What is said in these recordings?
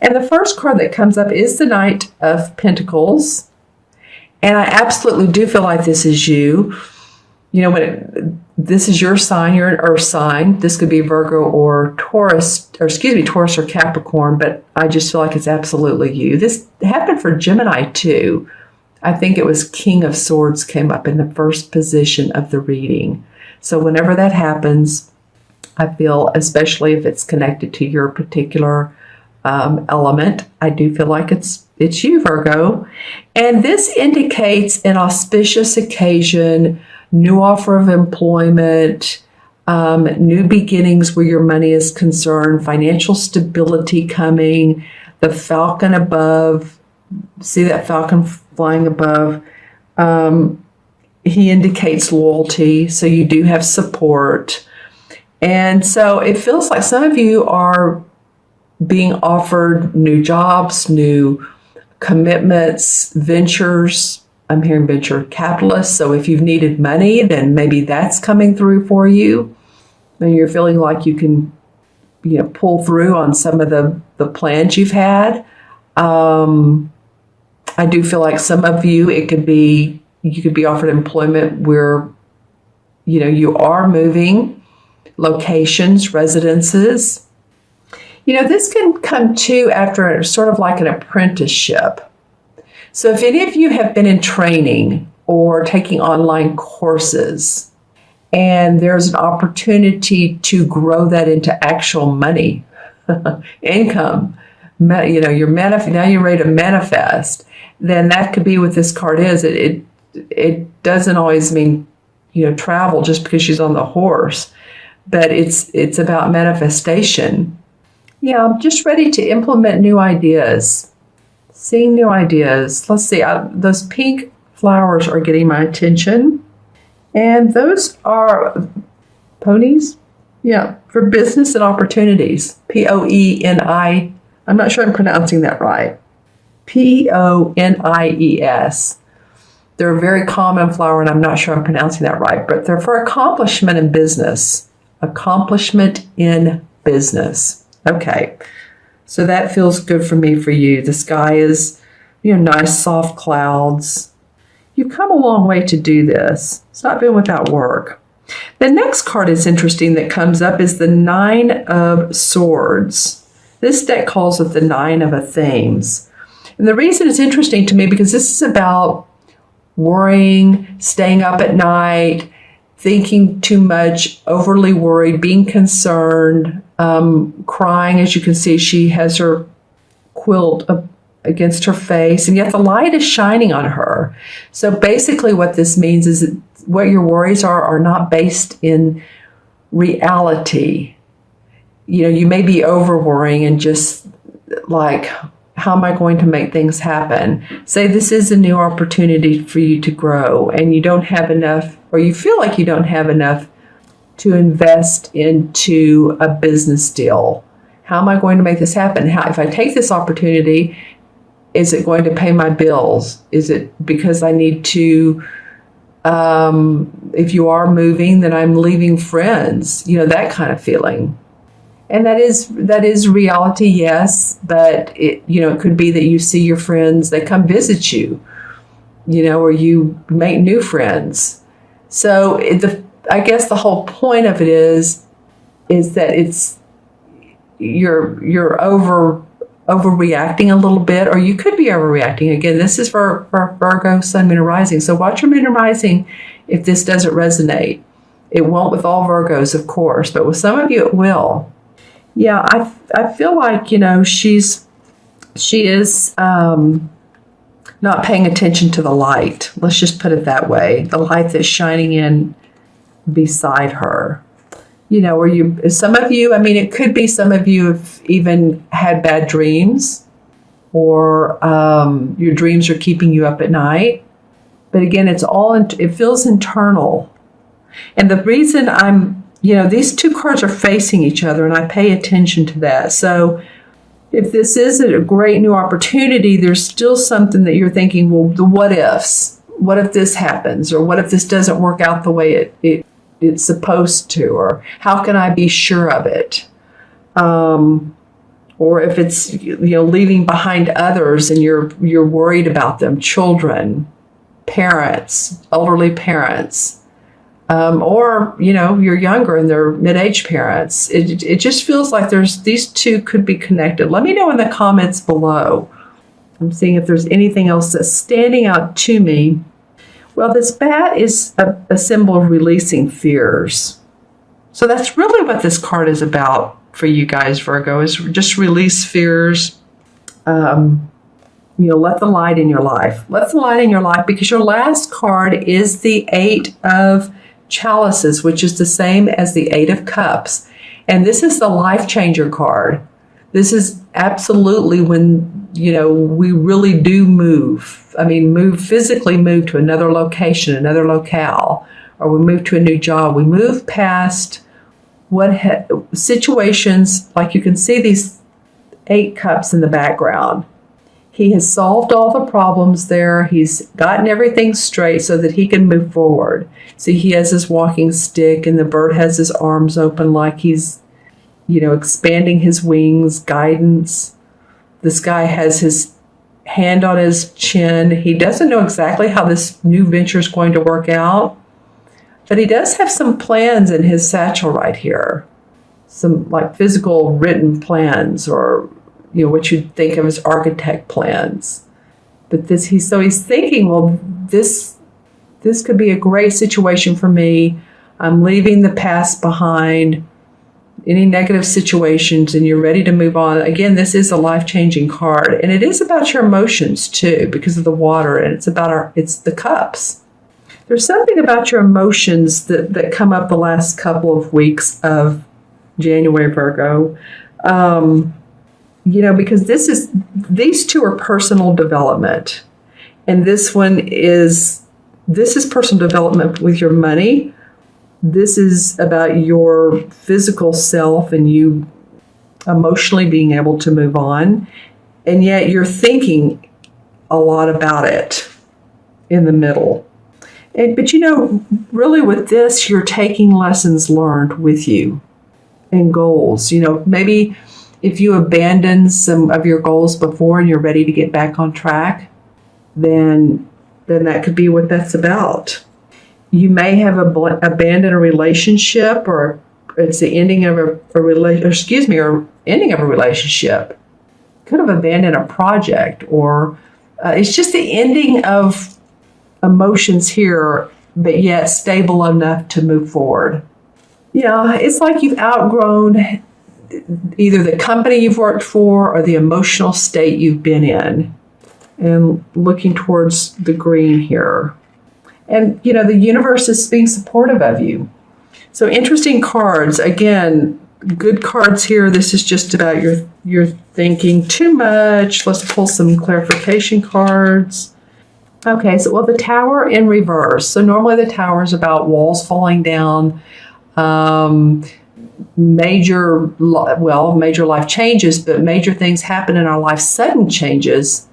And the first card that comes up is the Knight of Pentacles. And I absolutely do feel like this is you. You know, this is your sign, you're an earth sign. This could be Virgo or Taurus, Taurus or Capricorn, but I just feel like it's absolutely you. This happened for Gemini too. I think it was King of Swords came up in the first position of the reading. So whenever that happens, I feel, especially if it's connected to your particular element, I do feel like it's you, Virgo. And this indicates an auspicious occasion, new offer of employment, new beginnings where your money is concerned, financial stability coming, the falcon above. See that falcon flying above? He indicates loyalty, so you do have support. And so it feels like some of you are being offered new jobs, new commitments, ventures. I'm hearing venture capitalists. So if you've needed money, then maybe that's coming through for you. And you're feeling like you can, pull through on some of the plans you've had. I do feel like some of you, you could be offered employment where, you are moving locations, residences. This can come too after sort of like an apprenticeship. So if any of you have been in training or taking online courses and there's an opportunity to grow that into actual money, income, now you're ready to manifest, then that could be what this card is. It doesn't always mean, travel just because she's on the horse, but it's about manifestation. Yeah, I'm just ready to implement new ideas. Seeing new ideas. Let's see, those pink flowers are getting my attention. And those are ponies? Yeah, for business and opportunities. P-O-E-N-I. I'm not sure I'm pronouncing that right. P-O-N-I-E-S. They're a very common flower, and I'm not sure I'm pronouncing that right, but they're for accomplishment in business. Accomplishment in business. Okay. So that feels good for me, for you. The sky is, nice soft clouds. You've come a long way to do this. It's not been without work. The next card is interesting that comes up is the Nine of Swords. This deck calls it the Nine of Themes. And the reason it's interesting to me because this is about worrying, staying up at night, thinking too much, overly worried, being concerned, crying. As you can see, she has her quilt up against her face, and yet the light is shining on her. So basically what this means is that what your worries are not based in reality. You may be over worrying and just like, how am I going to make things happen? Say this is a new opportunity for you to grow, and you don't have enough, or you feel like you don't have enough to invest into a business deal. How am I going to make this happen? If I take this opportunity, is it going to pay my bills? Is it because I need to, if you are moving, then I'm leaving friends, that kind of feeling. And that is reality, yes, but it could be that you see your friends, they come visit you, or you make new friends. So I guess the whole point of it is that you're overreacting a little bit, or you could be overreacting. Again, this is for Virgo, Sun, Moon, and Rising. So watch your Moon and Rising if this doesn't resonate. It won't with all Virgos, of course, but with some of you it will. Yeah, I feel like, she is not paying attention to the light. Let's just put it that way. The light that's shining in beside her. Or some of you, it could be some of you have even had bad dreams, or your dreams are keeping you up at night. But again, it feels internal. And the reason these two cards are facing each other, and I pay attention to that. So if this is a great new opportunity, there's still something that you're thinking, well, the what ifs. What if this happens? Or what if this doesn't work out the way it's supposed to? Or how can I be sure of it? Or or if it's, leaving behind others and you're worried about them, children, parents, elderly parents, or, you're younger and they're mid-age parents. It just feels like these two could be connected. Let me know in the comments below. I'm seeing if there's anything else that's standing out to me. Well, this bat is a symbol of releasing fears. So that's really what this card is about for you guys, Virgo, is just release fears. Let the light in your life. Let the light in your life, because your last card is the Eight of Chalices, which is the same as the Eight of Cups. And this is the life changer card. This is absolutely when, we really do move. I mean, physically move to another location, another locale, or we move to a new job. We move past situations, like you can see these 8 cups in the background. He has solved all the problems there. He's gotten everything straight so that he can move forward. See, he has his walking stick and the bird has his arms open like he's, expanding his wings, guidance. This guy has his hand on his chin. He doesn't know exactly how this new venture is going to work out, but he does have some plans in his satchel right here. Some like physical written plans, or what you'd think of as architect plans. But he's thinking, well, this could be a great situation for me. I'm leaving the past behind, any negative situations, and you're ready to move on. Again, this is a life-changing card, and it is about your emotions too, because of the water, and it's the cups. There's something about your emotions that come up the last couple of weeks of January, Virgo. Because these two are personal development. And this is personal development with your money. This is about your physical self and you emotionally being able to move on. And yet you're thinking a lot about it in the middle. But really with this, you're taking lessons learned with you and goals. Maybe if you abandon some of your goals before and you're ready to get back on track, then that could be what that's about. You may have abandoned a relationship, or it's the ending of or ending of a relationship. Could have abandoned a project, or it's just the ending of emotions here, but yet stable enough to move forward. It's like you've outgrown either the company you've worked for or the emotional state you've been in. And looking towards the green here. And, the universe is being supportive of you. So interesting cards. Again, good cards here. This is just about your thinking too much. Let's pull some clarification cards. Okay, so, the Tower in reverse. So normally the Tower is about walls falling down, major life changes, but major things happen in our life, sudden changes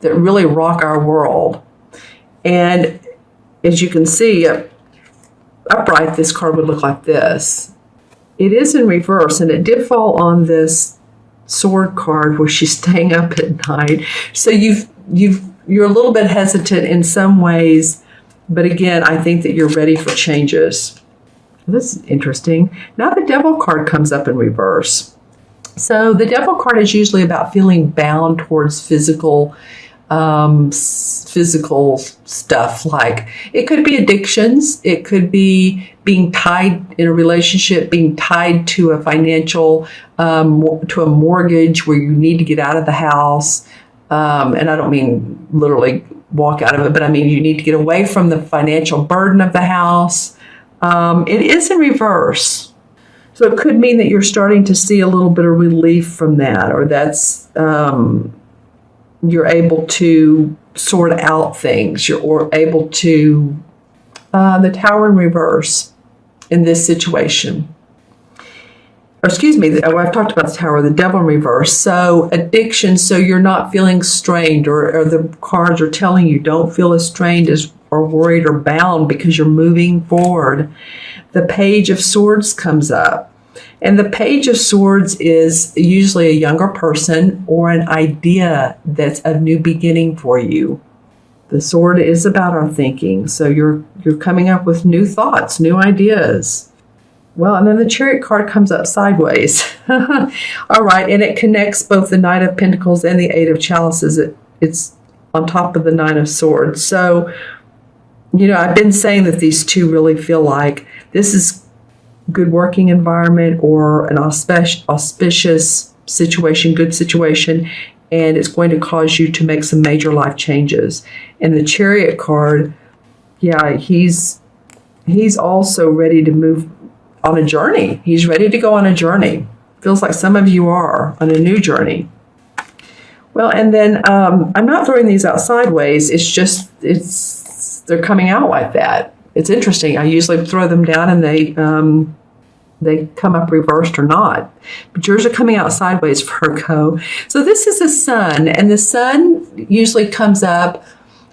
that really rock our world. And as you can see, upright, this card would look like this. It is in reverse, and it did fall on this sword card where she's staying up at night. So you're a little bit hesitant in some ways, but again, I think that you're ready for changes. This is interesting. Now the Devil card comes up in reverse. So the Devil card is usually about feeling bound towards physical stuff. Like it could be addictions. It could be being tied in a relationship, being tied to a financial, to a mortgage where you need to get out of the house. And I don't mean literally walk out of it, but I mean you need to get away from the financial burden of the house. It is in reverse. So it could mean that you're starting to see a little bit of relief from that, or that's you're able to sort out things. You're able to the Tower in reverse in this situation. Or excuse me, I've talked about the Tower, the Devil in reverse. So addiction, so you're not feeling strained, or the cards are telling you don't feel as strained as or worried or bound because you're moving forward. The Page of Swords comes up. And the Page of Swords is usually a younger person or an idea that's a new beginning for you. The sword is about our thinking, so you're coming up with new thoughts, new ideas. Well, and then the Chariot card comes up sideways. All right, and it connects both the Knight of Pentacles and the Eight of Chalices. It's on top of the Nine of Swords. So, I've been saying that these two really feel like this is good working environment or an auspicious situation, good situation, and it's going to cause you to make some major life changes. And the Chariot card, yeah, he's also ready to move on a journey. He's ready to go on a journey. Feels like some of you are on a new journey. Well, and then I'm not throwing these out sideways. It's just, they're coming out like that. It's interesting. I usually throw them down and they come up reversed or not. But yours are coming out sideways, Virgo. So this is the sun, and the sun usually comes up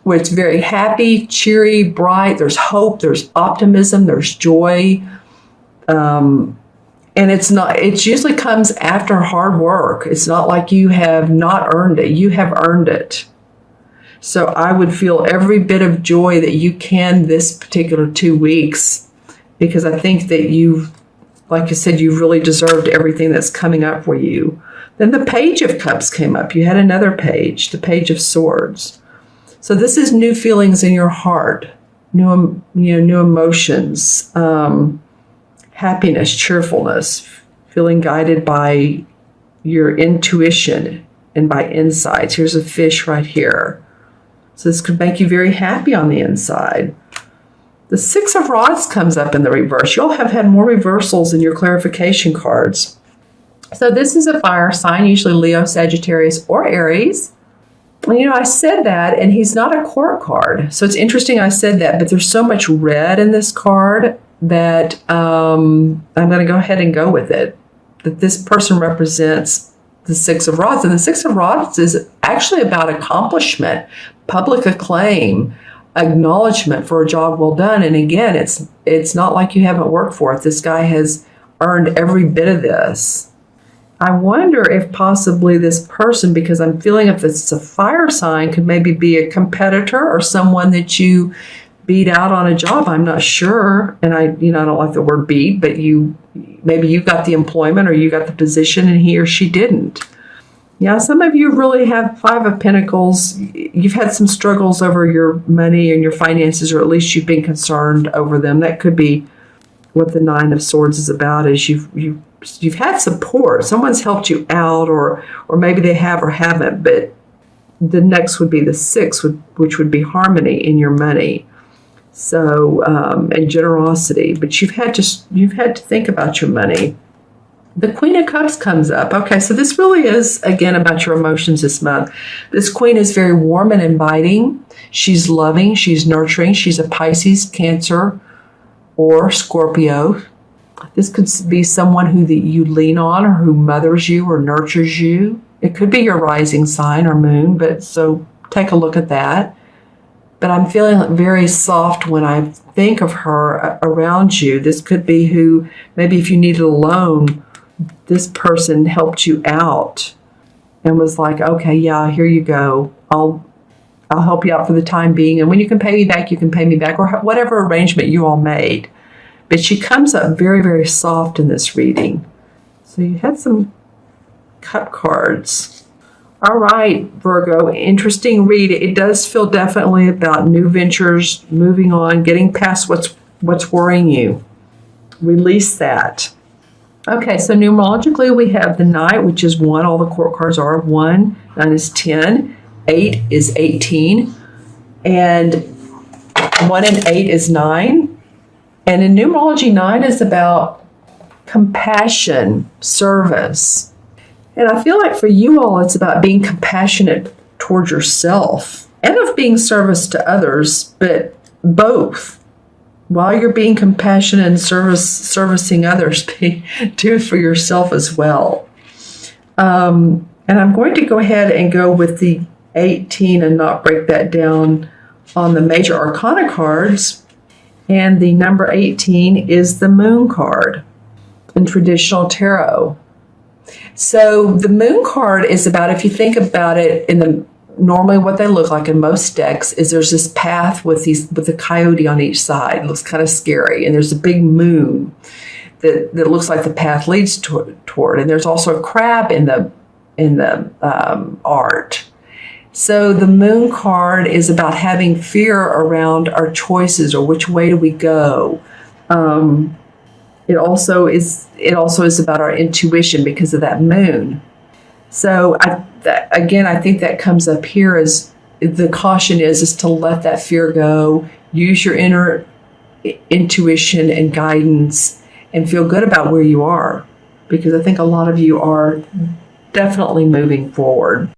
where it's very happy, cheery, bright. There's hope, there's optimism, there's joy. And it usually comes after hard work. It's not like you have not earned it. You have earned it. So I would feel every bit of joy that you can this particular 2 weeks, because I think that like I said, you've really deserved everything that's coming up for you. Then the Page of Cups came up. You had another page, the Page of Swords. So this is new feelings in your heart, new emotions, happiness, cheerfulness, feeling guided by your intuition and by insights. Here's a fish right here. So this could make you very happy on the inside. The Six of Rods comes up in the reverse. You'll have had more reversals in your clarification cards. So this is a fire sign, usually Leo, Sagittarius, or Aries. And, I said that, and he's not a court card. So it's interesting I said that, but there's so much red in this card that I'm going to go ahead and go with it. That this person represents the Six of Rods. And the Six of Rods is actually about accomplishment, public acclaim, acknowledgement for a job well done. And again, it's not like you haven't worked for it. This guy has earned every bit of this. I wonder if possibly this person, because I'm feeling if it's a fire sign, could maybe be a competitor or someone that you beat out on a job. I'm not sure. And I don't like the word beat, but maybe you got the employment or you got the position and he or she didn't. Yeah, some of you really have Five of Pentacles. You've had some struggles over your money and your finances, or at least you've been concerned over them. That could be what the Nine of Swords is about, is you've had support. Someone's helped you out, or maybe they have or haven't. But the next would be the Six, which would be harmony in your money. So, and generosity. But you've had to think about your money. The Queen of Cups comes up. Okay, so this really is, again, about your emotions this month. This Queen is very warm and inviting. She's loving. She's nurturing. She's a Pisces, Cancer, or Scorpio. This could be someone that you lean on, or who mothers you or nurtures you. It could be your rising sign or moon, but so take a look at that. But I'm feeling very soft when I think of her around you. This could be who, maybe if you needed a loan, this person helped you out and was like, okay, yeah, here you go. I'll help you out for the time being. And when you can pay me back, you can pay me back, or whatever arrangement you all made. But she comes up very, very soft in this reading. So you had some cup cards. All right, Virgo, interesting read. It does feel definitely about new ventures, moving on, getting past what's worrying you. Release that. Okay, so numerologically, we have the Knight, which is 1. All the court cards are 1. 9 is 10. 8 is 18. And 1 and 8 is 9. And in numerology, 9 is about compassion, service. And I feel like for you all, it's about being compassionate towards yourself and of being service to others, but both. While you're being compassionate and servicing others, do it for yourself as well. And I'm going to go ahead and go with the 18 and not break that down on the major arcana cards. And the number 18 is the Moon card. in traditional tarot. So the moon card is about, if you think about it, normally what they look like in most decks is there's this path with a coyote on each side. It looks kind of scary, and there's a big moon that looks like the path leads toward. And there's also a crab in the art. So the moon card is about having fear around our choices, or which way do we go. It also is about our intuition because of that moon. So I think that comes up here as the caution is to let that fear go, use your inner intuition and guidance, and feel good about where you are, because I think a lot of you are definitely moving forward.